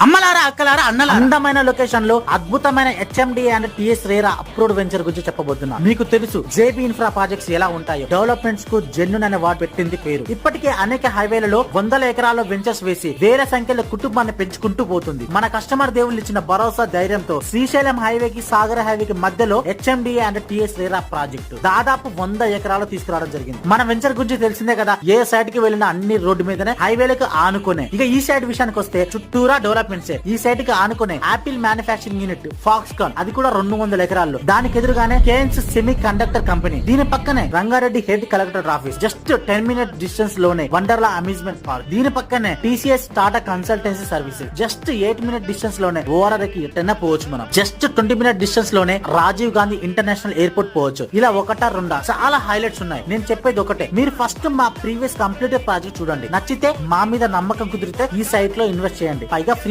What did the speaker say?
అమ్మలారా అక్కలారా అన్నలారా అందమైన లొకేషన్ లో అద్భుతమైన HMD and TS RERA approved venture గురించి చెప్పబోతున్నా. మీకు తెలుసు జేబీ ఇన్ఫ్రా ప్రాజెక్ట్స్ ఎలా ఉంటాయో. డెవలప్మెంట్స్ కు జెన్యున్ అనే వాడు పెట్టింది పేరు. ఇప్పటికే అనేక హైవేలలో వందల ఎకరాల్లో వెంచర్స్ వేసి వేల సంఖ్యలో కుటుంబాన్ని పెంచుకుంటూ పోతుంది. మన కస్టమర్ దేవుళ్ళు ఇచ్చిన భరోసా ధైర్యంతో శ్రీశైలం హైవే కి సాగర్ హైవే కి మధ్యలో HMD and TS RERA project దాదాపు 100 ఎకరాలు తీసుకురావడం జరిగింది. మన వెంచర్ గురించి తెలిసిందే కదా. ఏ సైడ్ కి వెళ్ళిన అన్ని రోడ్డు మీదనే హైవేలకు ఆనుకునే. ఇక ఈ సైడ్ విషయానికి వస్తే చుట్టూరా డెవలప్మెంట్స్. ఈ సైడ్ కి ఆనుకునే ఆపిల్ మ్యానుఫ్యాక్చరింగ్ యూనిట్ ఫాక్స్కాన్, అది కూడా 200 ఎకరాల్లో. దానికి ఎదురుగానే కేన్స్ సెమీ కండక్టర్ కంపెనీ. దీని పక్కనే Rangareddy head collector office. Just 10 minute distance లోనే వండర్లా అమ్యూజ్మెంట్ పార్క్. దీని పక్కనే TCS Tata consultancy services. Just 8 minute distance లోనే ఓఆర్ఆర్ కి ఎట్టన్నా పోవచ్చు మనం. జస్ట్ 20 మినిట్ డిస్టెన్స్ లోనే రాజీవ్ గాంధీ ఇంటర్నేషనల్ ఎయిర్పోర్ట్ పోవచ్చు. ఇలా ఒకటా రెండా చాలా హైలైట్స్ ఉన్నాయి. నేను చెప్పేది ఒకటే, మీరు ఫస్ట్ మా ప్రీవియస్ కంప్లీటెడ్ ప్రాజెక్ట్ చూడండి. నచ్చితే మా మీద నమ్మకం కుదిరితే ఈ సైట్ లో ఇన్వెస్ట్ చేయండి. పైగా ఫ్రీ